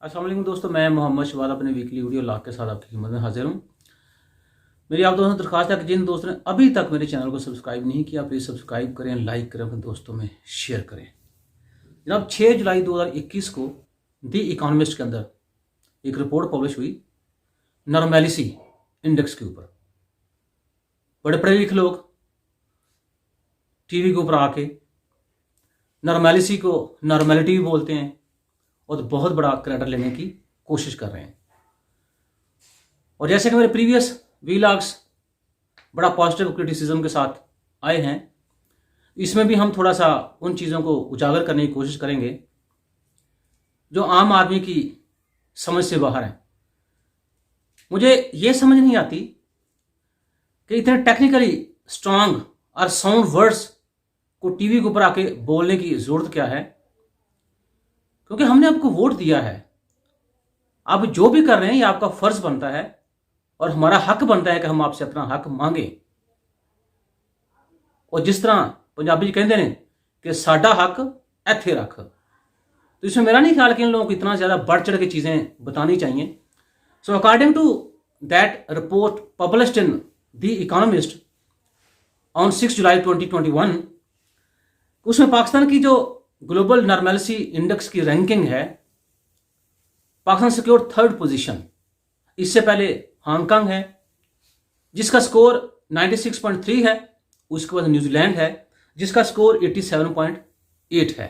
अस्सलाम वालेकुम दोस्तों, मैं मोहम्मद शवाद अपने वीकली वीडियो लाख के साथ आपकी खिदमत में हाजिर हूँ। मेरी आप दोस्तों दरख्वास्त है कि जिन दोस्तों ने अभी तक मेरे चैनल को सब्सक्राइब नहीं किया, प्लीज़ सब्सक्राइब करें, लाइक करें, अपने दोस्तों में शेयर करें। जनाब 6 जुलाई 2021 को द इकोनॉमिस्ट के अंदर एक रिपोर्ट पब्लिश हुई नॉर्मेलिसी इंडेक्स के ऊपर। बड़े पढ़े लिखे लोग टीवी के ऊपर आके नॉर्मेलिसी को नॉर्मेलिटी भी बोलते हैं और बहुत बड़ा क्रेडिट लेने की कोशिश कर रहे हैं। और जैसे कि मेरे प्रीवियस वीलॉग्स बड़ा पॉजिटिव क्रिटिसिज्म के साथ आए हैं, इसमें भी हम थोड़ा सा उन चीज़ों को उजागर करने की कोशिश करेंगे जो आम आदमी की समझ से बाहर हैं। मुझे ये समझ नहीं आती कि इतने टेक्निकली स्ट्रांग और साउंड वर्ड्स को टीवी के ऊपर आके बोलने की ज़रूरत क्या है, क्योंकि हमने आपको वोट दिया है। आप जो भी कर रहे हैं ये आपका फर्ज बनता है और हमारा हक बनता है कि हम आपसे अपना हक मांगे। और जिस तरह पंजाबी कहते हैं कि साडा हक इत्थे रख, तो इसमें मेरा नहीं ख्याल कि इन लोगों को इतना ज़्यादा बढ़ चढ़ के चीज़ें बतानी चाहिए। So according to that report published in the Economist on 6 July 2021, उसमें पाकिस्तान की जो ग्लोबल नॉर्मेलिसी इंडेक्स की रैंकिंग है, पाकिस्तान सिक्योर 3rd पोजीशन। इससे पहले हांगकांग है जिसका स्कोर 96.3 है, उसके बाद न्यूजीलैंड है जिसका स्कोर 87.8 है।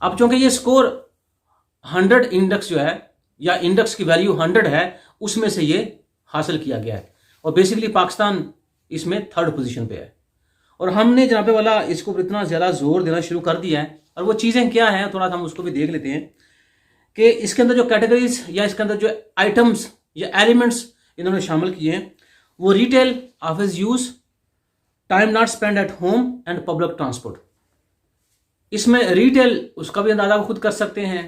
अब चूंकि ये स्कोर 100 इंडेक्स जो है या इंडेक्स की वैल्यू 100 है, उसमें से ये हासिल किया गया है और बेसिकली पाकिस्तान इसमें 3rd पोजीशन पे है। और हमने जनाबे वाला इसको इतना ज़्यादा जोर देना शुरू कर दिया है, और वो चीज़ें क्या हैं थोड़ा सा हम उसको भी देख लेते हैं कि इसके अंदर जो कैटेगरीज या इसके अंदर जो आइटम्स या एलिमेंट्स इन्होंने शामिल किए हैं वो retail, office use, time not spend at home and public transport. इसमें रिटेल उसका भी अंदाजा खुद कर सकते हैं।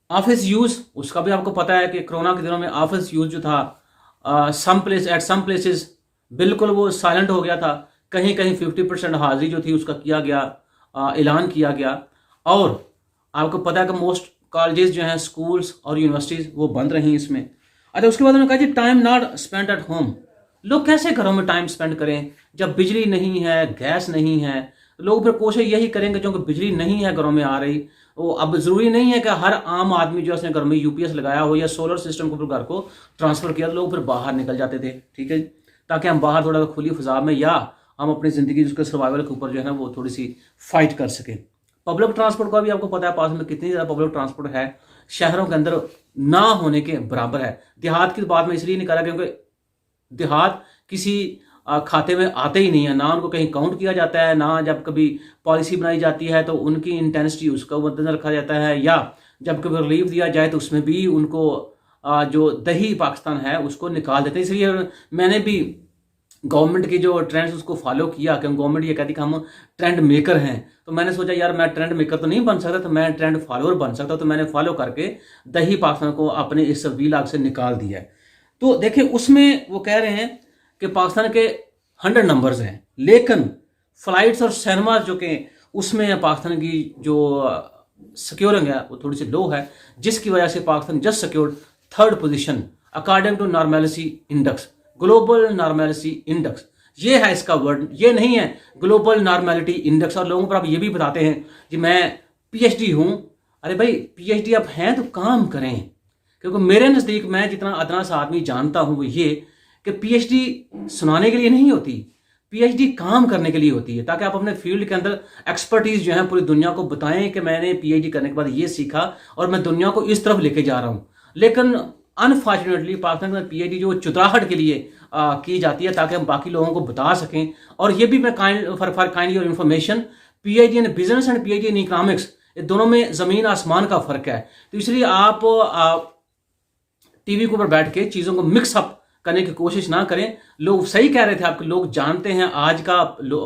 ऑफिस यूज उसका भी आपको पता है कि कोरोना के दिनों में ऑफिस यूज जो था सम प्लेसेस बिल्कुल वो साइलेंट हो गया था। कहीं कहीं 50% हाजिरी जो थी उसका किया गया, ऐलान किया गया। और आपको पता है कि मोस्ट कॉलेजेस जो हैं, स्कूल्स और यूनिवर्सिटीज़ वो बंद रही इसमें। अच्छा, उसके बाद उन्होंने कहा जी time not spend at home. लोग कैसे घरों में टाइम स्पेंड करें जब बिजली नहीं है, गैस नहीं है। लोग फिर कोशिश यही करेंगे क्योंकि बिजली नहीं है घरों में आ रही। वो अब ज़रूरी नहीं है कि हर आम आदमी जो उसने घर में यूपीएस लगाया हो या सोलर सिस्टम को घर को ट्रांसफ़र किया, तो लोग फिर बाहर निकल जाते थे, ठीक है, ताकि हम बाहर थोड़ा खुली फिजा में या हम अपनी ज़िंदगी उसके सर्वाइवल के ऊपर जो है ना वो थोड़ी सी फाइट कर सकें। पब्लिक ट्रांसपोर्ट का भी आपको पता है पास में कितनी ज़्यादा पब्लिक ट्रांसपोर्ट है, शहरों के अंदर ना होने के बराबर है। देहात की बात मैं इसलिए नहीं कर रहा क्योंकि देहात किसी खाते में आते ही नहीं है, ना उनको कहीं काउंट किया जाता है, ना जब कभी पॉलिसी बनाई जाती है तो उनकी इंटेंसिटी उसका मद्देनजर रखा जाता है, या जब कभी रिलीफ दिया जाए तो उसमें भी उनको जो दही पाकिस्तान है उसको निकाल देते हैं। इसलिए मैंने भी गवर्नमेंट की जो ट्रेंड्स उसको फॉलो किया, क्योंकि गवर्नमेंट ये कहती कि हम ट्रेंड मेकर हैं। तो मैंने सोचा यार मैं ट्रेंड मेकर तो नहीं बन सकता, तो मैं ट्रेंड फॉलोअर बन सकता। तो मैंने फॉलो करके दही पाकिस्तान को अपने इस वीलॉग से निकाल दिया है। तो देखिए उसमें वो कह रहे हैं कि पाकिस्तान के 100 नंबर्स हैं, लेकिन फ्लाइट्स और सिनेमाज जो कि उसमें पाकिस्तान की जो सिक्योरिंग है वो थोड़ी सी लो है, जिसकी वजह से Pakistan just secured 3rd position according to normalcy index, global normality index. ये है इसका वर्ड, ये नहीं है ग्लोबल नॉर्मेलिटी इंडेक्स। और लोगों पर आप ये भी बताते हैं कि मैं पीएचडी हूं। अरे भाई पीएचडी आप हैं तो काम करें, क्योंकि मेरे नज़दीक मैं जितना अदना सा आदमी जानता हूं वो ये कि पीएचडी सुनाने के लिए नहीं होती, पीएचडी काम करने के लिए होती है, ताकि आप अपने फील्ड के अंदर एक्सपर्टीज जो है पूरी दुनिया को बताएं कि मैंने पीएचडी करने के बाद ये सीखा और मैं दुनिया को इस तरफ लेके जा रहा हूं। लेकिन अनफॉर्चुनेटली पाकिस्तान में पीएचडी जो चुतराहट के लिए की जाती है ताकि हम बाकी लोगों को बता सकें। और ये भी मैं for kind your information, PhD in business and PhD in economics, ये दोनों में ज़मीन आसमान का फ़र्क है। तो इसलिए आप टीवी के ऊपर बैठ के चीज़ों को मिक्सअप करने की कोशिश ना करें। लोग सही कह रहे थे, आपके लोग जानते हैं आज का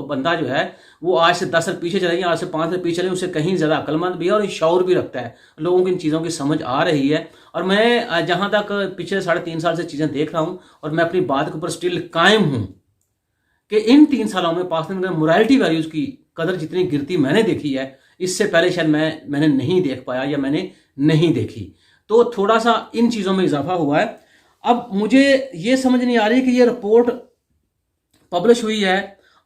बंदा जो है वो आज से 10 साल पीछे चले गए, आज से 5 साल पीछे चले, उससे कहीं ज़्यादा अक्लमंद भी है और शौर भी रखता है। लोगों को इन चीज़ों की समझ आ रही है। और मैं जहाँ तक पिछले 3.5 साल से चीज़ें देख रहा हूँ और मैं अपनी बात के ऊपर स्टिल कायम हूँ कि इन 3 सालों में पाकिस्तान में मोरालिटी वैल्यूज़ की कदर जितनी गिरती मैंने देखी है, इससे पहले शायद मैंने नहीं देख पाया या मैंने नहीं देखी। तो थोड़ा सा इन चीज़ों में इजाफा हुआ है। अब मुझे ये समझ नहीं आ रही कि ये रिपोर्ट पब्लिश हुई है,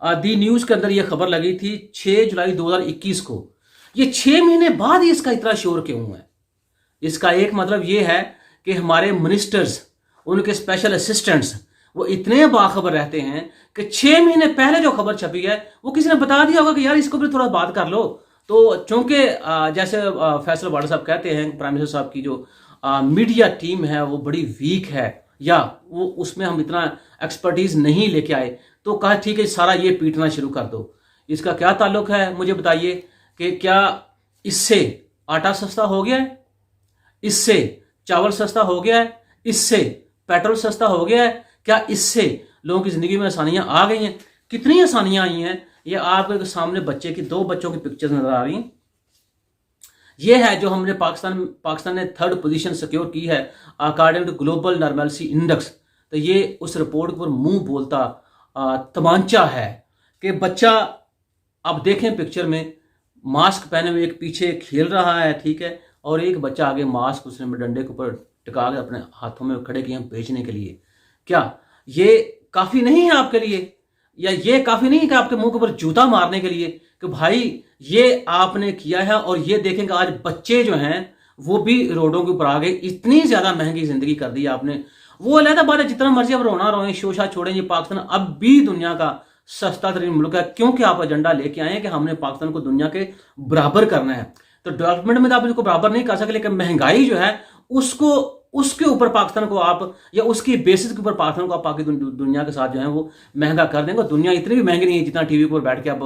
दी न्यूज़ के अंदर ये खबर लगी थी 6 जुलाई 2021 को। ये 6 महीने बाद ही इसका इतना शोर क्यों है? इसका एक मतलब ये है कि हमारे मिनिस्टर्स, उनके स्पेशल असिस्टेंट्स, वो इतने बाखबर रहते हैं कि 6 महीने पहले जो खबर छपी है वो किसी ने बता दिया होगा कि यार इसको भी थोड़ा बात कर लो। तो चूंकि जैसे फैसल वाडा साहब कहते हैं, प्राइम मिनिस्टर साहब की जो मीडिया टीम है वो बड़ी वीक है, या वो उसमें हम इतना एक्सपर्टीज नहीं लेके आए, तो कहा ठीक है सारा ये पीटना शुरू कर दो। इसका क्या ताल्लुक है मुझे बताइए कि क्या इससे आटा सस्ता हो गया है, इससे चावल सस्ता हो गया है, इससे पेट्रोल सस्ता हो गया है, क्या इससे लोगों की जिंदगी में आसानियां आ गई हैं? कितनी आसानियां आई हैं ये आपके सामने बच्चे की, 2 बच्चों की पिक्चर्स नजर आ रही हैं। ये है जो हमने पाकिस्तान ने 3rd पोजीशन सिक्योर की है according to global normality index. तो ये उस रिपोर्ट पर मुंह बोलता तमांचा है कि बच्चा, अब देखें पिक्चर में, मास्क पहने हुए एक पीछे खेल रहा है, ठीक है, और एक बच्चा आगे मास्क उसने डंडे के ऊपर टिका के अपने हाथों में खड़े किए बेचने के लिए। क्या ये काफी नहीं है आपके लिए? या ये काफी नहीं है कि आपके मुंह के ऊपर जूता मारने के लिए कि भाई ये आपने किया है? और ये देखेंगे आज बच्चे जो हैं वो भी रोडों के ऊपर आ गए, इतनी ज्यादा महंगी जिंदगी कर दी आपने। वो अलग बात है, जितना मर्जी अब रोना रोए, शोशा छोड़ें, ये पाकिस्तान अब भी दुनिया का सस्ता तरीन मुल्क है, क्योंकि आप एजेंडा लेके आए हैं कि हमने पाकिस्तान को दुनिया के बराबर करना है। तो डेवलपमेंट में तो आप इसको बराबर नहीं कर सकते, लेकिन महंगाई जो है उसको, उसके ऊपर पाकिस्तान को आप, या उसकी बेसिस के ऊपर पाकिस्तान को आप बाकी दुनिया के साथ जो है वो महंगा कर देंगे। दुनिया इतनी भी महंगी नहीं है जितना टीवी पर बैठ के आप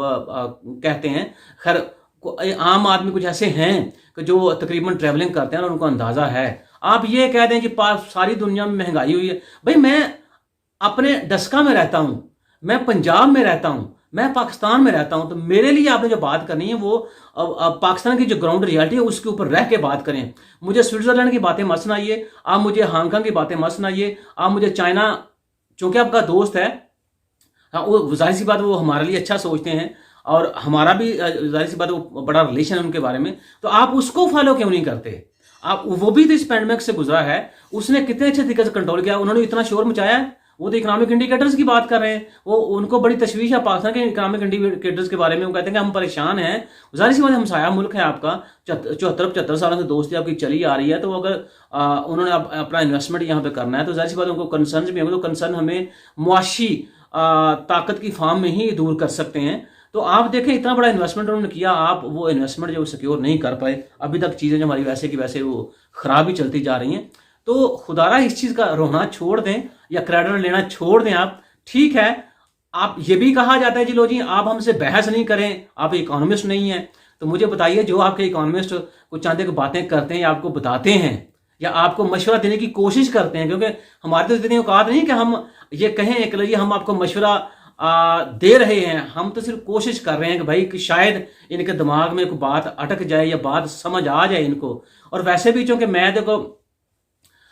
कहते हैं। खैर आम आदमी कुछ ऐसे हैं कि जो तकरीबन ट्रैवलिंग करते हैं और उनको अंदाजा है। आप ये कह दें कि सारी दुनिया में महंगाई हुई है, भाई मैं अपने डस्का में रहता हूं, मैं पंजाब में रहता हूं, मैं पाकिस्तान में रहता हूं, तो मेरे लिए आपने जो बात करनी है वो पाकिस्तान की जो ग्राउंड रियलिटी है उसके ऊपर रह के बात करें। मुझे स्विट्जरलैंड की बातें मत सुनाइए, आप मुझे हांगकांग की बातें मत सुनाइए, आप मुझे चाइना, चूंकि आपका दोस्त है, हाँ वो जाहिर सी बात वो हमारे लिए अच्छा सोचते हैं और हमारा भी जाहिर सी बात वो बड़ा रिलेशन है उनके बारे में, तो आप उसको फॉलो क्यों नहीं करते? आप, वो भी तो इस पैंडेमिक से गुजरा है, उसने कितने अच्छे तरीके से कंट्रोल किया, उन्होंने इतना शोर मचाया है। वो तो इकोनॉमिक इंडिकेटर्स की बात कर रहे हैं, वो उनको बड़ी तशवीश है पाकिस्तान के इकोनॉमिक इंडिकेटर्स के बारे में। वो कहते हैं कि हम परेशान हैं। जाहिर सी बात हमसाया मुल्क है आपका, 74-75 सालों से दोस्ती आपकी चली आ रही है, तो अगर उन्होंने अपना इन्वेस्टमेंट यहाँ पे करना है तो जाहिर सी बात उनको कंसर्न भी होंगे। तो कंसर्न हमें मुआशी ताकत की फॉर्म में ही दूर कर सकते हैं। तो आप देखें इतना बड़ा इन्वेस्टमेंट उन्होंने किया, आप वो इन्वेस्टमेंट जो सिक्योर नहीं कर पाए, अभी तक चीज़ें जो हमारी वैसे की वैसे वो खराब ही चलती जा रही हैं। तो खुदारा इस चीज़ का रोना छोड़ दें या क्रेडिट लेना छोड़ दें आप। ठीक है, आप ये भी कहा जाता है जी लो जी आप हमसे बहस नहीं करें, आप इकोनॉमिस्ट नहीं हैं। तो मुझे बताइए, जो आपके इकोनॉमिस्ट कुछ चांदे की बातें करते हैं या आपको बताते हैं या आपको मशवरा देने की कोशिश करते हैं, क्योंकि हमारे तो इतनी औकात नहीं कि हम ये कहें कि जी हम आपको मशवरा दे रहे हैं, हम तो सिर्फ कोशिश कर रहे हैं कि भाई कि शायद इनके दिमाग में कोई बात अटक जाए या बात समझ आ जाए इनको। और वैसे भी चूंकि मैं देखो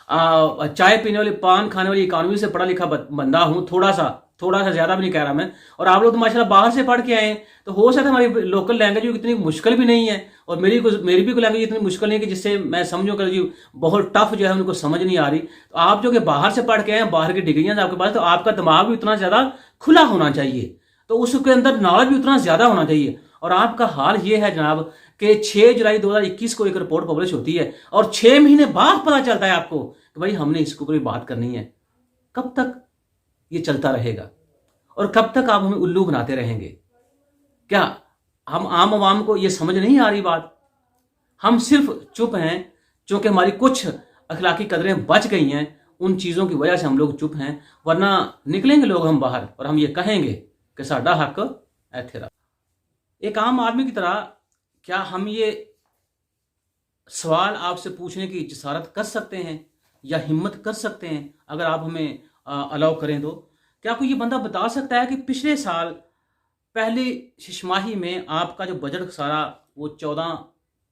चाय पीने वाली, पान खाने वाली इकोनॉमी से पढ़ा लिखा बंदा हूं, थोड़ा सा ज्यादा भी नहीं कह रहा मैं। और आप लोग तो माशाल्लाह बाहर से पढ़ के आए हैं, तो हो सकता है हमारी लोकल लैंग्वेज इतनी मुश्किल भी नहीं है, और मेरी भी कोई लैंग्वेज इतनी मुश्किल नहीं है कि जिससे मैं समझूं कि जी बहुत टफ जो है उनको समझ नहीं आ रही। तो आप जो कि बाहर से पढ़ के आए हैं, बाहर की डिग्रियां आपके पास, तो आपका दिमाग भी उतना ज्यादा खुला होना चाहिए, तो उसके अंदर नॉलेज भी उतना ज्यादा होना चाहिए। और आपका हाल ये है जनाब कि 6 जुलाई 2021 को एक रिपोर्ट पब्लिश होती है और 6 महीने बाद पता चलता है आपको कि भाई हमने इसके ऊपर बात करनी है। कब तक ये चलता रहेगा और कब तक आप हमें उल्लू बनाते रहेंगे? क्या हम आम आवाम को ये समझ नहीं आ रही बात? हम सिर्फ चुप हैं क्योंकि हमारी कुछ अखलाकी कदरें बच गई हैं, उन चीज़ों की वजह से हम लोग चुप हैं, वरना निकलेंगे लोग हम बाहर और हम ये कहेंगे कि साडा हक इत्थे रख। एक आम आदमी की तरह क्या हम ये सवाल आपसे पूछने की जसारत कर सकते हैं या हिम्मत कर सकते हैं? अगर आप हमें अलाउ करें तो क्या कोई ये बंदा बता सकता है कि पिछले साल पहली छमाही में आपका जो बजट सारा वो 14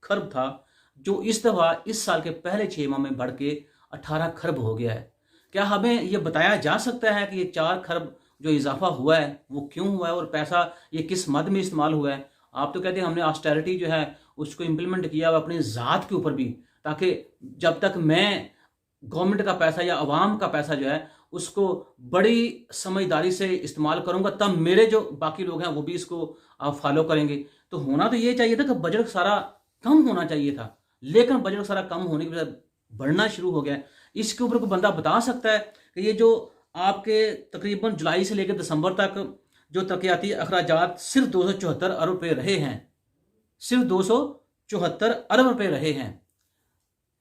खरब था, जो इस दफ़ा इस साल के पहले 6 माह में बढ़ के 18 खरब हो गया है? क्या हमें ये बताया जा सकता है कि ये 4 खरब जो इजाफा हुआ है वो क्यों हुआ है और पैसा ये किस मद में इस्तेमाल हुआ है? आप तो कहते हैं हमने ऑस्टेरिटी जो है उसको इम्प्लीमेंट किया अपनी ज़ात के ऊपर भी, ताकि जब तक मैं गवर्नमेंट का पैसा या अवाम का पैसा जो है उसको बड़ी समझदारी से इस्तेमाल करूंगा, तब मेरे जो बाकी लोग हैं वो भी इसको फॉलो करेंगे। तो होना तो ये चाहिए था कि बजट सारा कम होना चाहिए था, लेकिन बजट सारा कम होने के बाद बढ़ना शुरू हो गया। इसके ऊपर कोई बंदा बता सकता है कि ये जो आपके तकरीबन जुलाई से लेकर दिसंबर तक जो तरक्याती अखराजात सिर्फ 274 अरब रुपये रहे हैं, सिर्फ 274 अरब रुपये रहे हैं।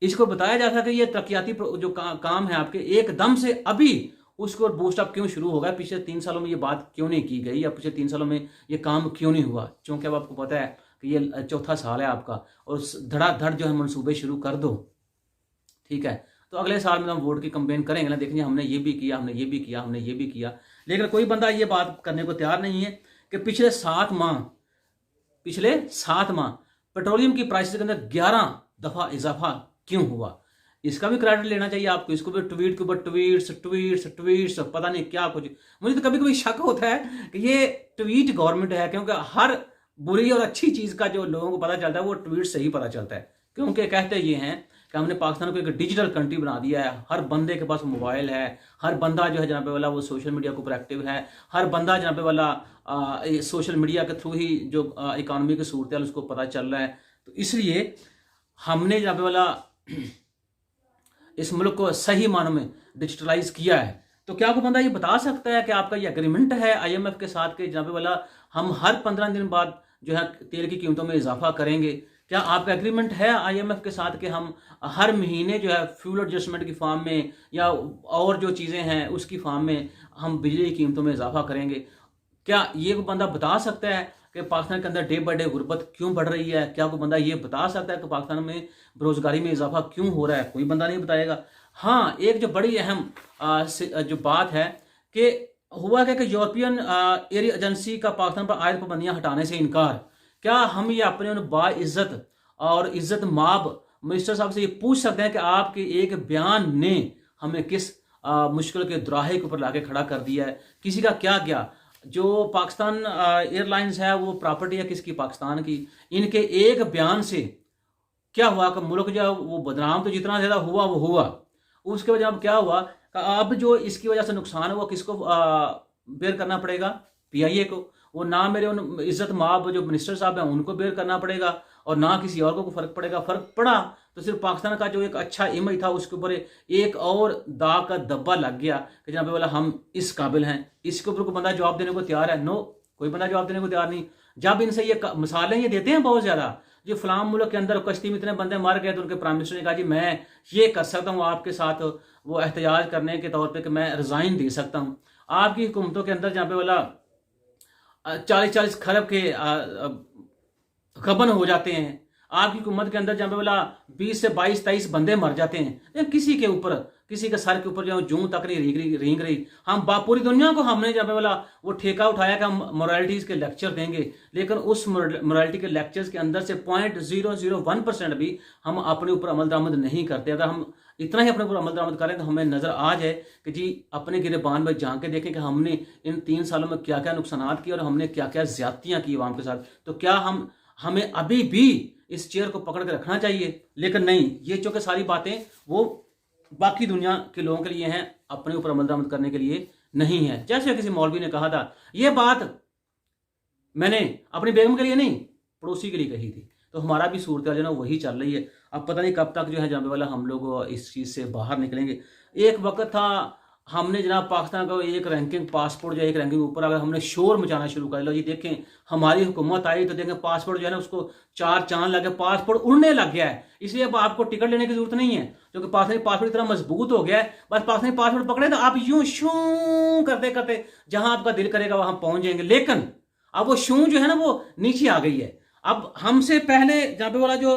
इसको बताया जा सका कि ये तरक्याती जो काम है आपके एकदम से अभी उसको बूस्ट अप क्यों शुरू हो गया, पिछले 3 सालों में ये बात क्यों नहीं की गई, या पिछले 3 सालों में ये काम क्यों नहीं हुआ। क्योंकि अब आपको पता है कि ये चौथा साल है आपका, और धड़ाधड़ जो है मनसूबे शुरू कर दो, ठीक है। तो अगले साल में हम वोट की कंपेन करेंगे ना, देखेंगे हमने ये भी किया, हमने ये भी किया, हमने ये भी किया। लेकिन कोई बंदा ये बात करने को तैयार नहीं है कि पिछले 7 माह पेट्रोलियम की प्राइस के अंदर 11 दफा इजाफा क्यों हुआ। इसका भी क्रेडिट लेना चाहिए आपको। इसको भी ट्वीट के ऊपर ट्वीट्स पता नहीं क्या कुछ। मुझे तो कभी कभी शक होता है कि ये ट्वीट गवर्नमेंट है, क्योंकि हर बुरी और अच्छी चीज का जो लोगों को पता चलता है वो ट्वीट से ही पता चलता है। क्योंकि कहते ये हैं कि हमने पाकिस्तान को एक डिजिटल कंट्री बना दिया है, हर बंदे के पास मोबाइल है, हर बंदा जो है जनाबे वाला वो सोशल मीडिया के ऊपर एक्टिव है, हर बंदा जनाबे वाला सोशल मीडिया के थ्रू ही जो इकानमी की सूरत है उसको पता चल रहा है। तो इसलिए हमने जनाबे वाला इस मुल्क को सही मानों में डिजिटलाइज किया है। तो क्या कोई बंदा ये बता सकता है कि आपका ये एग्रीमेंट है IMF के साथ के जनाबे वाला हम हर 15 दिन बाद जो है तेल की कीमतों में इजाफा करेंगे? क्या आपका एग्रीमेंट है IMF के साथ कि हम हर महीने जो है फ्यूल एडजस्टमेंट की फॉर्म में या और जो चीज़ें हैं उसकी फॉर्म में हम बिजली की कीमतों में इजाफा करेंगे? क्या ये कोई बंदा बता सकता है कि पाकिस्तान के अंदर डे बाई डे गुर्बत क्यों बढ़ रही है? क्या कोई बंदा ये बता सकता है कि पाकिस्तान में बेरोजगारी में इजाफा क्यों हो रहा है? कोई बंदा नहीं बताएगा। हाँ, एक जो बड़ी अहम जो बात है कि हुआ क्या कि यूरोपियन एयर एजेंसी का पाकिस्तान पर आयत पाबंदियां हटाने से इनकार। क्या हम ये अपने उन बाइज्जत और इज्जत माब मिनिस्टर साहब से ये पूछ सकते हैं कि आपके एक बयान ने हमें किस मुश्किल के दुराहे के ऊपर लाके खड़ा कर दिया है? किसी का क्या गया? जो पाकिस्तान एयरलाइंस है वो प्रॉपर्टी है किसकी? पाकिस्तान की। इनके एक बयान से क्या हुआ कि मुल्क जो वो बदनाम तो जितना ज्यादा हुआ वो हुआ, उसके वजह अब क्या हुआ कि अब जो इसकी वजह से नुकसान है वो किसको बेयर करना पड़ेगा? PIA को। वो ना मेरे उन इज्जत माब जो मिनिस्टर साहब हैं उनको बेयर करना पड़ेगा और ना किसी और को फर्क पड़ेगा। फर्क पड़ा तो सिर्फ पाकिस्तान का जो एक अच्छा इमेज था उसके ऊपर एक और दाग का धब्बा लग गया कि जनाबे वाला हम इस काबिल हैं। इसके ऊपर कोई बंदा जवाब देने को तैयार है? नो, कोई बंदा जवाब देने को तैयार नहीं। जब इनसे ये मिसालें ये देते हैं बहुत ज्यादा, जो फलाम मुल्क के अंदर कश्ती में इतने बंदे मर गए तो उनके प्राइम मिनिस्टर ने कहा जी मैं ये कर सकता हूँ आपके साथ वो एहतजाज करने के तौर पर कि मैं रिजाइन दे सकता हूँ। आपकी हुकूमतों के अंदर जहाँ पे वाला 40-40 खरब के गबन हो जाते हैं, आपकी हुकूमत के अंदर जहाँ पे बोला 20 से 22-23 बंदे मर जाते हैं, किसी के ऊपर किसी के सर के ऊपर जो जूं तक नहीं रेंग रही। हम पूरी दुनिया को हमने जहाँ पे बोला वो ठेका उठाया कि हम मोरालिटीज के लेक्चर देंगे, लेकिन उस मोरालिटी के लेक्चर्स के अंदर से 0.001% भी हम अपने ऊपर अमल दरामद नहीं करते। अगर हम इतना ही अपने ऊपर अमल दरामद करें तो हमें नजर आ जाए कि जी अपने गिरबान में झांक के देखें कि हमने इन 3 सालों में क्या क्या नुकसान किए और हमने क्या क्या ज्यादतियां की आवाम के साथ। तो क्या हमें अभी भी इस चेयर को पकड़ के रखना चाहिए? लेकिन नहीं, ये चूंकि सारी बातें वो बाकी दुनिया के लोगों के लिए हैं, अपने ऊपर अमल दरामद करने के लिए नहीं है। जैसे किसी मौलवी ने कहा था, ये बात मैंने अपनी बेगम के लिए नहीं पड़ोसी के लिए कही थी। तो हमारा भी सूरत जो है वही चल रही है। अब पता नहीं कब तक जो है जनाबे वाला हम लोग इस चीज़ से बाहर निकलेंगे। एक वक्त था हमने जनाब पाकिस्तान का एक रैंकिंग पासपोर्ट जो एक रैंकिंग ऊपर अगर हमने शोर मचाना शुरू कर लो जी देखें हमारी हुकूमत आई तो देखें पासपोर्ट जो है ना उसको 4 चांद लगे, पासपोर्ट उड़ने लग गया है। इसलिए अब आपको टिकट लेने की जरूरत नहीं है, क्योंकि पाकिस्तानी पासपोर्ट इतना मजबूत हो गया है। बस पाकिस्तानी पासपोर्ट पकड़े तो आप यूं शू करते करते जहां आपका दिल करेगा वहां पहुंच जाएंगे। लेकिन अब वो शू जो है ना वो नीचे आ गई है। अब हमसे पहले जहाँ पे वाला जो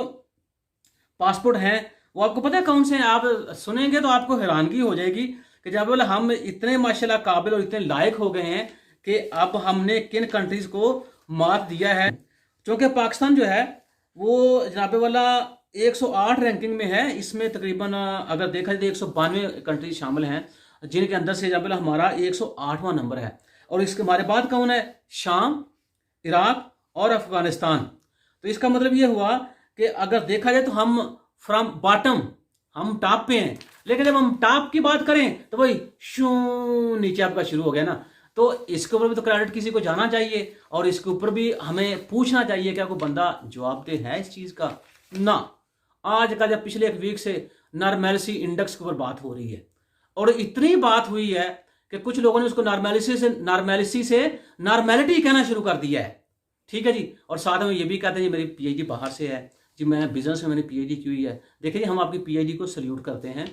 पासपोर्ट है वो आपको पता है कौन से हैं? आप सुनेंगे तो आपको हैरानगी हो जाएगी कि जब बोला हम इतने माशाल्लाह काबिल और इतने लायक हो गए हैं कि अब हमने किन कंट्रीज को मात दिया है। क्योंकि पाकिस्तान जो है वो जनाबे वाला 108 रैंकिंग में है। इसमें तकरीबन अगर देखा जाए तो 192 कंट्रीज शामिल हैं, जिनके अंदर से जनाबे वाला हमारा 108वां नंबर है। और इसके हमारे बाद कौन है? शाम, इराक और अफगानिस्तान। तो इसका मतलब ये हुआ कि अगर देखा जाए तो हम फ्रॉम बॉटम, हम टॉप पे हैं, लेकिन जब हम टॉप की बात करें तो भाई शू नीचे आपका शुरू हो गया ना। तो इसके ऊपर भी तो क्रेडिट किसी को जाना चाहिए और इसके ऊपर भी हमें पूछना चाहिए क्या कोई बंदा जवाबदेह है इस चीज का ना। आज का जब पिछले एक वीक से नॉर्मेलिटी इंडेक्स के ऊपर बात हो रही है और इतनी बात हुई है कि कुछ लोगों ने उसको नॉर्मेलिटी से नॉर्मेलिटी कहना शुरू कर दिया है। ठीक है जी, और साथ में ये भी कहते हैं जी मेरी पीएचडी बाहर से है जी, मैं बिजनेस में मैंने पीएचडी की हुई है। देखिए हम आपकी पीएचडी को सल्यूट करते हैं,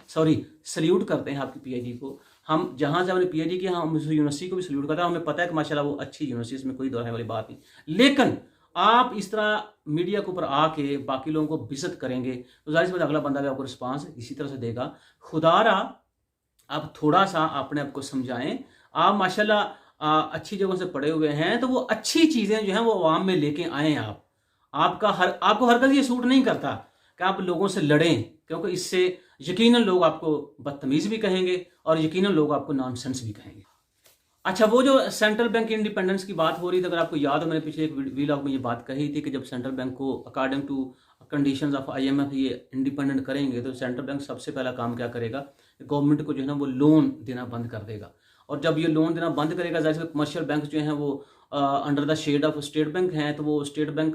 सल्यूट करते हैं आपकी पीएचडी को। हम जहां से हमने पीएचडी किया हम उस यूनिवर्सिटी को भी सल्यूट करते हैं, हमें पता है कि माशाल्लाह वो अच्छी यूनिवर्सिटी, इसमें कोई दोहराने वाली बात नहीं। लेकिन आप इस तरह मीडिया के ऊपर आके बाकी लोगों को बेइज्जत करेंगे तो जाहिर सी बात अगला बंदा भी आपको रिस्पांस इसी तरह से देगा। खुदारा आप थोड़ा सा अपने आप को समझाएं। आप माशाल्लाह अच्छी जगहों से पढ़े हुए हैं तो वो अच्छी चीजें जो हैं वो आवाम में लेके आए। आपको हर कभी ये सूट नहीं करता कि आप लोगों से लड़ें, क्योंकि इससे यकीनन लोग आपको बदतमीज भी कहेंगे और यकीनन लोग आपको नॉनसेंस भी कहेंगे। अच्छा, वो जो सेंट्रल बैंक इंडिपेंडेंस की बात हो रही थी, अगर आपको याद हो मैंने पिछले एक वीलॉग में ये बात कही थी कि जब सेंट्रल बैंक को according to conditions of IMF ये इंडिपेंडेंट करेंगे तो सेंट्रल बैंक सबसे पहला काम क्या करेगा, गवर्नमेंट को जो है ना वो लोन देना बंद कर देगा। और जब ये लोन देना बंद करेगा जाहिर से कमर्शियल बैंक जो हैं वो under the shade of state bank हैं, तो वो स्टेट बैंक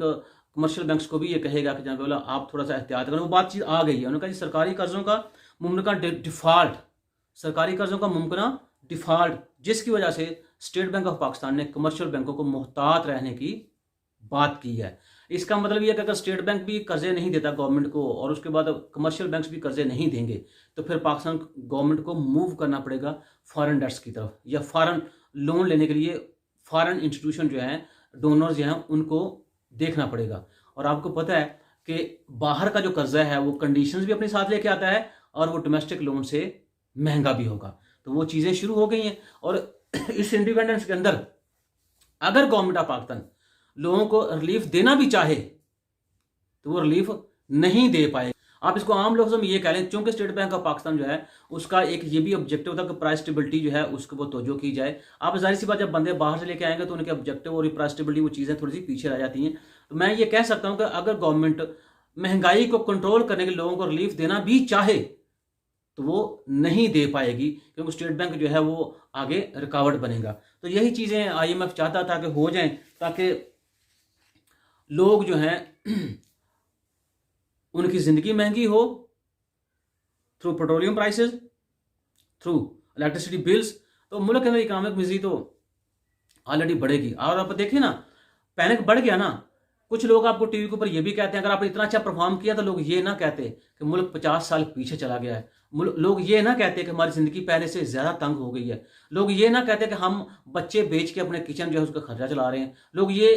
कमर्शियल बैंक्स को भी ये कहेगा कि जनाब वाला आप थोड़ा सा एहतियात करें। वो बातचीत आ गई है, उन्होंने कहा जी सरकारी कर्जों का मुमकिन डिफॉल्ट, सरकारी कर्जों का मुमकिन डिफॉल्ट, जिसकी वजह से स्टेट बैंक ऑफ पाकिस्तान ने कमर्शियल बैंकों को मुहतात रहने की बात की है। इसका मतलब यह है कि अगर स्टेट बैंक भी कर्जे नहीं देता गवर्नमेंट को और उसके बाद कमर्शियल बैंक्स भी कर्जे नहीं देंगे तो फिर पाकिस्तान गवर्नमेंट को मूव करना पड़ेगा फॉरेन डेट्स की तरफ, या फॉरेन लोन लेने के लिए फॉरेन इंस्टीट्यूशन जो है, डोनर्स जो हैं उनको देखना पड़ेगा। और आपको पता है कि बाहर का जो कर्जा है वो कंडीशंस भी अपने साथ लेके आता है और वो डोमेस्टिक लोन से महंगा भी होगा। तो वो चीजें शुरू हो गई हैं और इस इंडिपेंडेंस के अंदर अगर गवर्नमेंट ऑफ पाकिस्तान लोगों को रिलीफ देना भी चाहे तो वो रिलीफ नहीं दे पाए। आप इसको आम लोगों में ये कह लें, क्योंकि स्टेट बैंक ऑफ पाकिस्तान जो है उसका एक ये भी ऑब्जेक्टिव था कि प्राइस स्टेबिलिटी जो है उसको वो तवज्जो की जाए। आप जाहिर सी बात जब बंदे बाहर से लेके आएंगे तो उनके ऑब्जेक्टिव और प्राइस स्टेबिलिटी वो चीज़ें थोड़ी सी पीछे रह जाती हैं। तो मैं ये कह सकता हूँ कि अगर गवर्नमेंट महंगाई को कंट्रोल करने के लोगों को रिलीफ देना भी चाहे तो वो नहीं दे पाएगी, क्योंकि स्टेट बैंक जो है वो आगे रुकावट बनेगा। तो यही चीज़ें आईएमएफ चाहता था कि हो जाएं, ताकि लोग जो हैं उनकी ज़िंदगी महंगी हो through petroleum prices, through electricity bills, तो मुल्क के अंदर इकोनॉमिक मिजरी तो ऑलरेडी बढ़ेगी। और आप देखिए ना, पैनिक बढ़ गया ना। कुछ लोग आपको टीवी के ऊपर ये भी कहते हैं अगर आपने इतना अच्छा परफॉर्म किया तो लोग ये ना कहते कि मुल्क 50 साल पीछे चला गया है, लोग ये ना कहते कि हमारी ज़िंदगी पहले से ज़्यादा तंग हो गई है, लोग ये ना कहते कि हम बच्चे बेच के अपने किचन जो है उसका खर्चा चला रहे हैं, लोग ये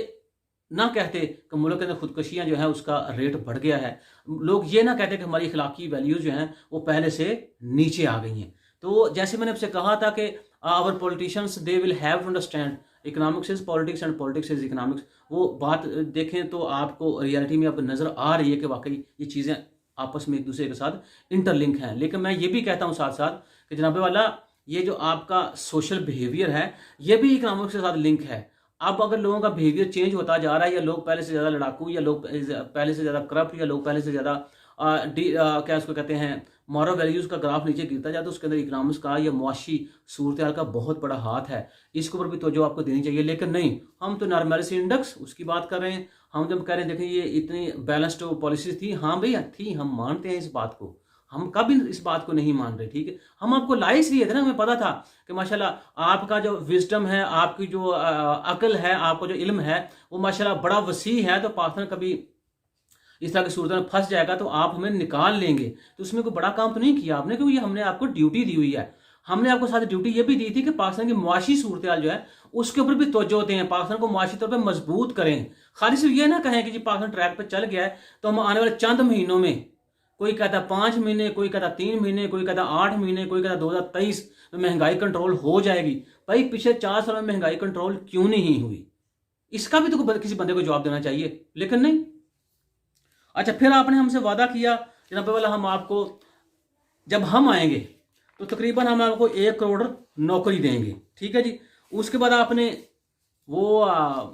ना कहते कि मुल्क के अंदर खुदकुशियाँ जो है उसका रेट बढ़ गया है, लोग ये ना कहते कि हमारी अखलाकी वैल्यूज़ जो हैं वो पहले से नीचे आ गई हैं। तो जैसे मैंने आपसे कहा था कि our politicians they will have to understand economics is politics and politics is economics. वो बात देखें तो आपको रियलिटी में अब नज़र आ रही है कि वाकई ये चीज़ें आपस में एक दूसरे के साथ इंटरलिंक हैं। लेकिन मैं ये भी कहता हूँ साथ साथ कि जनाब वाला ये जो आपका सोशल बिहेवियर है ये भी इकोनॉमिक्स के साथ लिंक है। अब अगर लोगों का बिहेवियर चेंज होता जा रहा है, या लोग पहले से ज़्यादा लड़ाकू, या लोग पहले से ज़्यादा करप्ट, या लोग पहले से ज़्यादा क्या उसको कहते हैं मॉरल वैल्यूज़ का ग्राफ नीचे गिरता जाए, तो उसके अंदर इकोनॉमिक्स का या मुआशी सूरत हाल का बहुत बड़ा हाथ है। इसके ऊपर भी तो जो आपको देनी चाहिए। लेकिन नहीं, हम तो नॉर्मेलिटी इंडेक्स उसकी बात कर रहे हैं। हम जब कह रहे हैं देखें ये इतनी बैलेंस्ड पॉलिसीज थी, हाँ भैया थी, हम मानते हैं इस बात को, हम कभी इस बात को नहीं मान रहे। ठीक है, हम आपको ला इसलिए थे ना, हमें पता था कि माशाल्लाह आपका जो विजडम है, आपकी जो अकल है, आपको जो इल्म है वो माशाल्लाह बड़ा वसी है। तो पाकिस्तान कभी इस तरह की सूरत में फंस जाएगा तो आप हमें निकाल लेंगे। तो उसमें कोई बड़ा काम तो नहीं किया आपने, क्योंकि हमने आपको ड्यूटी दी हुई है। हमने आपको साथ ड्यूटी ये भी दी थी कि पाकिस्तान की मुआशी सूरत हाल जो है उसके ऊपर भी तवज्जो दें, पाकिस्तान को मुआशी तौर पर मजबूत करें। खाली सिर्फ ये ना कहें कि जी पाकिस्तान ट्रैक पर चल गया है तो हम आने वाले चंद महीनों में, कोई कहता 5 महीने, कोई कहता 3 महीने, कोई कहता 8 महीने, कोई कहता 2023 में महंगाई कंट्रोल हो जाएगी। भाई पिछले 4 सालों में महंगाई कंट्रोल क्यों नहीं हुई, इसका भी तो किसी बंदे को जवाब देना चाहिए, लेकिन नहीं। अच्छा, फिर आपने हमसे वादा किया जनाब वाला हम आपको जब हम आएंगे तो तकरीबन हम आपको 1 करोड़ नौकरी देंगे। ठीक है जी, उसके बाद आपने वो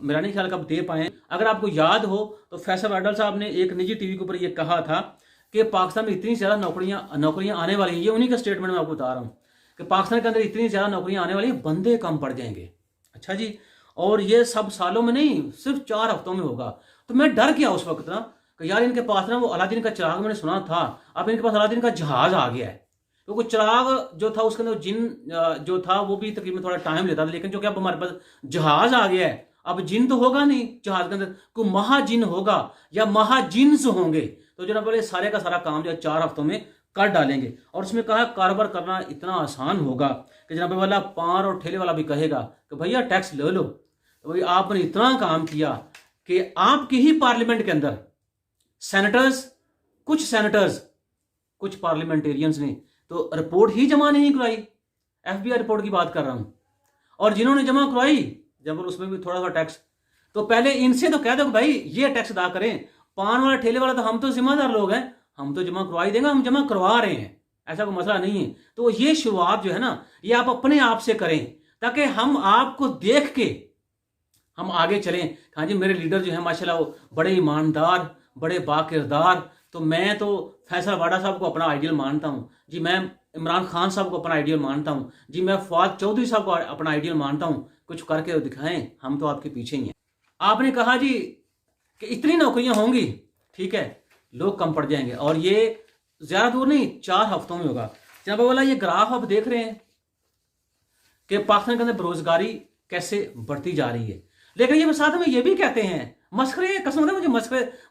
मेरा नहीं ख्याल कब दे पाए। अगर आपको याद हो तो फैसल अडल साहब ने एक निजी टीवी के ऊपर ये कहा था कि पाकिस्तान में इतनी ज़्यादा नौकरियां आने वाली हैं, ये उन्हीं का स्टेटमेंट मैं आपको बता रहा हूँ कि पाकिस्तान के अंदर इतनी ज़्यादा नौकरियां आने वाली हैं, बंदे कम पड़ जाएंगे। अच्छा जी, और ये सब सालों में नहीं, सिर्फ 4 हफ्तों में होगा। तो मैं डर गया उस वक्त ना कि यार इनके पास ना वो अलादीन का चिराग मैंने सुना था, अब इनके पास अलादीन का जहाज आ गया है। क्योंकि चिराग जो था उसके अंदर जिन जो था वो भी तकरीबन थोड़ा टाइम लेता था, लेकिन जो कि अब हमारे पास जहाज आ गया है, अब जिन तो होगा नहीं जहाज के अंदर, कोई महाजिन होगा या महाजिन्स होंगे, तो जनाब वाले सारे का सारा काम जो है 4 हफ्तों में कर डालेंगे। और उसमें कहा कारोबार करना इतना आसान होगा कि जनाब वाला पान और ठेले वाला भी कहेगा कि भैया टैक्स ले लो। तो भाई आपने इतना काम किया कि आपकी ही पार्लियामेंट के अंदर सेनेटर्स कुछ पार्लियामेंटेरियंस ने तो रिपोर्ट ही जमा नहीं करवाई, FBI रिपोर्ट की बात कर रहा हूं, और जिन्होंने जमा करवाई जब उसमें भी थोड़ा सा टैक्स, तो पहले इनसे तो कह दो कि भाई ये टैक्स अदा करें, पान वाला ठेले वाला तो हम तो जिम्मेदार लोग हैं, हम तो जमा करवा ही देंगे, हम जमा करवा रहे हैं, ऐसा कोई मसला नहीं है। तो ये शुरुआत जो है ना, ये आप अपने आप से करें ताकि हम आपको देख के हम आगे चलें। हाँ जी, मेरे लीडर जो है माशाल्लाह वो बड़े ईमानदार, बड़े बाकिरदार, तो मैं तो फैसल वाडा साहब को अपना आइडियल मानता हूँ जी, मैं इमरान खान साहब को अपना आइडियल मानता हूँ जी, मैं फवाद चौधरी साहब को अपना आइडियल मानता हूँ। कुछ करके दिखाएं, हम तो आपके पीछे ही हैं। आपने कहा जी कि इतनी नौकरियां होंगी, ठीक है, लोग कम पड़ जाएंगे, और ये ज्यादा दूर नहीं 4 हफ्तों में होगा। जनाब वाला ये ग्राफ आप देख रहे हैं कि पाकिस्तान के अंदर बेरोजगारी कैसे बढ़ती जा रही है, लेकिन ये साथ में ये भी कहते हैं, मस्खरे, कसम से मुझे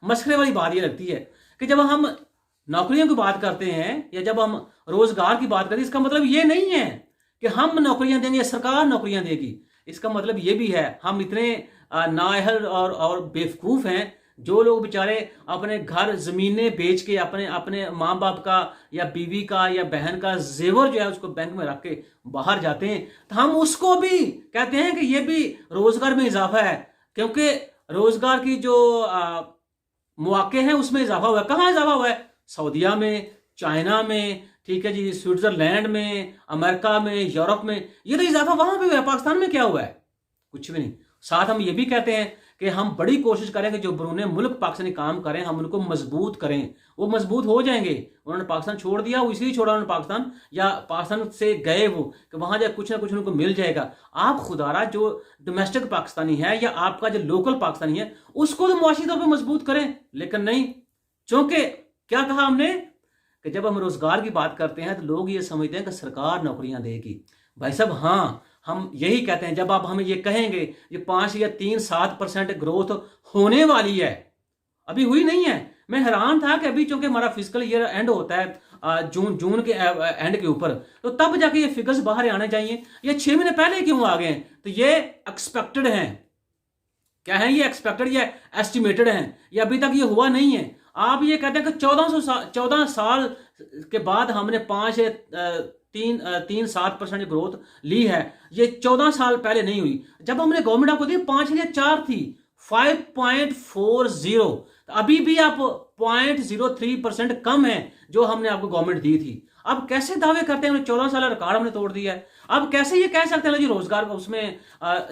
मस्खरे वाली बात ये लगती है कि जब हम नौकरियों की बात करते हैं या जब हम रोजगार की बात करते हैं, इसका मतलब ये नहीं है कि हम नौकरियां देंगे या सरकार नौकरियां देगी। इसका मतलब ये भी है हम इतने नाअहल और बेवकूफ हैं, जो लोग बेचारे अपने घर जमीनें बेच के अपने माँ बाप का या बीवी का या बहन का जेवर जो है उसको बैंक में रख के बाहर जाते हैं, तो हम उसको भी कहते हैं कि ये भी रोजगार में इजाफा है, क्योंकि रोजगार की जो मौके हैं उसमें इजाफा हुआ है। कहाँ इजाफा हुआ है? सऊदीया में, चाइना में, ठीक है जी, स्विट्जरलैंड में, अमेरिका में, यूरोप में, ये तो इजाफा वहां पे हुआ है। पाकिस्तान में क्या हुआ है? कुछ भी नहीं। साथ हम ये भी कहते हैं कि हम बड़ी कोशिश करें कि जो बरूने मुल्क पाकिस्तानी काम करें हम उनको मजबूत करें, वो मजबूत हो जाएंगे। उन्होंने पाकिस्तान छोड़ दिया, वो इसलिए छोड़ा उन्होंने पाकिस्तान, या पाकिस्तान से गए वो कि वहां जाए कुछ ना कुछ उनको मिल जाएगा। आप खुदारा जो डोमेस्टिक पाकिस्तानी है या आपका जो लोकल पाकिस्तानी है उसको तो मुआशी तौर पर मजबूत करें, लेकिन नहीं। क्योंकि क्या कहा हमने कि जब हम रोजगार की बात करते हैं तो लोग ये समझते हैं कि सरकार नौकरियां देगी। भाई साहब हाँ, हम यही कहते हैं। जब आप हमें ये कहेंगे ये 5 या 3-7% ग्रोथ होने वाली है, अभी हुई नहीं है। मैं हैरान था कि अभी चूंकि हमारा फिजिकल ईयर एंड होता है जून के एंड के ऊपर, तो तब जाके ये फिगर्स बाहर आने चाहिए। ये 6 महीने पहले क्यों आ गए? तो ये एक्सपेक्टेड हैं। क्या है ये? एक्सपेक्टेड या एस्टिमेटेड हैं, ये अभी तक ये हुआ नहीं है। आप ये कहते हैं कि 14 साल के बाद हमने 3-7% ग्रोथ ली है, ये 14 साल पहले नहीं हुई। जब हमने गवर्नमेंट आपको दी 5 या 4 थी, 5.40, अभी भी आप 0.03% कम है जो हमने आपको गवर्नमेंट दी थी। अब कैसे दावे करते हैं 14 साल रिकॉर्ड हमने तोड़ दिया है? अब कैसे ये कह सकते हैं जी रोजगार उसमें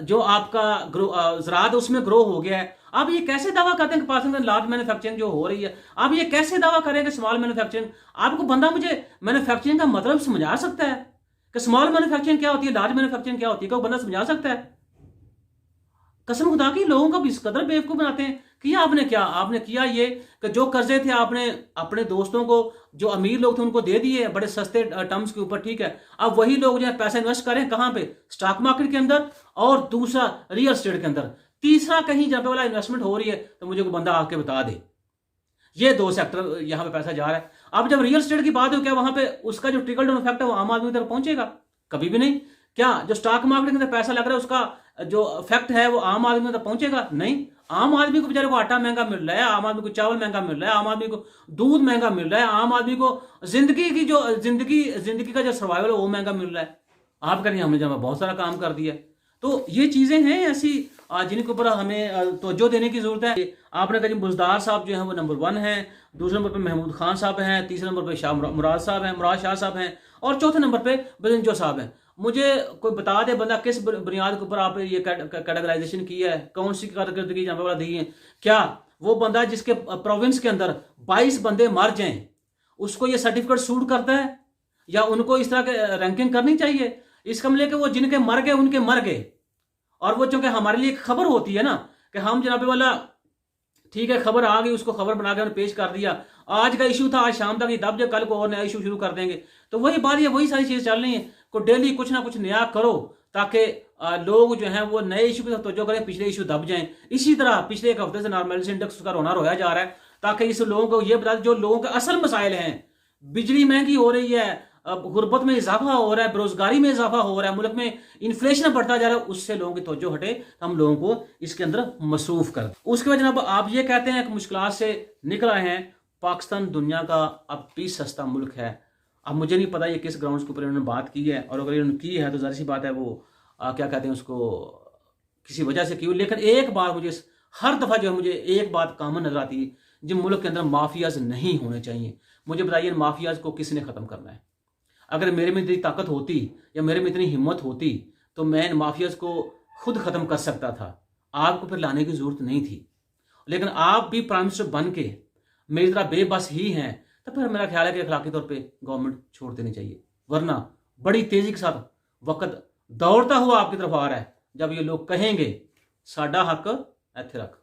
जो आपका ज़राअत उसमें ग्रो हो गया है? आप ये कैसे दावा करते हैं कि पाकिस्तान में लार्ज मैन्युफैक्चरिंग जो हो रही है? आप ये कैसे दावा करें कि स्मॉल मैन्युफैक्चरिंग? आपको बंदा मुझे मैन्युफैक्चरिंग का मतलब समझा सकता है कि स्मॉल मैन्युफैक्चरिंग क्या होती है, लार्ज मैन्युफैक्चरिंग क्या होती है? कोई बंदा समझा सकता है? कसम खुदा की लोगों को इस कदर बेवकूफ बनाते हैं। किया आपने क्या? आपने किया ये कि जो कर्जे थे आपने अपने दोस्तों को, जो अमीर लोग थे उनको दे दिए बड़े सस्ते टर्म्स के ऊपर, ठीक है। अब वही लोग जो है पैसा इन्वेस्ट करें कहां पे? स्टॉक मार्केट के अंदर, और दूसरा रियल एस्टेट के अंदर, तीसरा कहीं जब वाला इन्वेस्टमेंट हो रही है तो मुझे कोई बंदा आके बता दे। ये 2 सेक्टर यहां पे पैसा जा रहा है। अब जब रियल एस्टेट की बात हो, क्या वहां पे उसका जो ट्रिकल डाउन इफेक्ट है वो आम आदमी तक पहुंचेगा? कभी भी नहीं। क्या जो स्टॉक मार्केट के अंदर पैसा लग रहा है उसका जो इफेक्ट है वो आम आदमी तक पहुंचेगा? नहीं। आम आदमी को बेचारे को आटा महंगा मिल रहा है, आम आदमी को चावल महंगा मिल रहा है, आम आदमी को दूध महंगा मिल रहा है, आम आदमी को जिंदगी का जो सर्वाइवल है वो महंगा मिल रहा है। आप करें हमने जब बहुत सारा काम कर दिया। तो ये चीजें हैं ऐसी जिनके ऊपर हमें तवज्जो देने की जरूरत है। आपने कहा बुजदार साहब जो है वो नंबर 1 है, दूसरे नंबर पे महमूद खान साहब हैं, तीसरे नंबर पे शाह मुराद शाह साहब हैं, और चौथे नंबर पे बजंजो साहब हैं। मुझे कोई बता दे बंदा किस बुनियाद के ऊपर आप ये कैटेगराइजेशन की है, कौन सी कारकर्दगी जहाँ दी है? क्या वो बंदा जिसके प्रोविंस के अंदर 22 बंदे मर जाएं, उसको ये सर्टिफिकेट सूट करता है, या उनको इस तरह के रैंकिंग करनी चाहिए? इसका मतलब कि वो जिनके मर गए उनके मर गए, और वो चूंकि हमारे लिए एक खबर होती है ना कि हम जनाबे वाला ठीक है, खबर आ गई, उसको खबर बना के पेश कर दिया, आज का इशू था, आज शाम तक ये दब जाए, कल को और नया इशू शुरू कर देंगे। तो वही बात, ये वही सारी चीजें चल रही हैं को डेली कुछ ना कुछ नया करो, ताकि लोग जो हैं वो नए इशू की तरफ तवज्जो करें, पिछले इशू दब जाएं। इसी तरह पिछले एक हफ्ते से नॉर्मलिटी इंडेक्स का रोया जा रहा है, ताकि इस लोगों को ये बता जो लोगों के असल मसाइल हैं। बिजली महंगी हो रही है, गुर्बत में इजाफा हो रहा है, बेरोजगारी में इजाफा हो रहा है, मुल्क में इन्फ्लेशन बढ़ता जा रहा है, उससे लोगों की तवज्जो हटे, हम लोगों को इसके अंदर मसरूफ कर। उसके बाद जनाब आप ये कहते हैं कि मुश्किलात से निकल आए हैं, पाकिस्तान दुनिया का अब भी सस्ता मुल्क है। अब मुझे नहीं पता ये किस ग्राउंड के ऊपर इन्होंने बात की है, और अगर इन्होंने की है तो जाहिर सी बात है वो क्या कहते हैं उसको, किसी वजह से की। लेकिन एक बात मुझे हर दफा जो है मुझे एक बात कॉमन नजर आती है, जिन मुल्क के अंदर माफियाज नहीं होने चाहिए। मुझे बताइए माफियाज को किसने खत्म करना है? अगर मेरे में इतनी ताकत होती या मेरे में इतनी हिम्मत होती तो मैं इन माफियाज को खुद खत्म कर सकता था, आपको फिर लाने की जरूरत नहीं थी। लेकिन आप भी प्राइम मिनिस्टर बन के मेरी तरह बेबस ही हैं, तो फिर मेरा ख्याल है कि अखलाकी तौर पे गवर्नमेंट छोड़ देनी चाहिए, वरना बड़ी तेजी के साथ वक्त दौड़ता हुआ आपकी तरफ आ रहा है, जब ये लोग कहेंगे साडा हक इत्थे रख।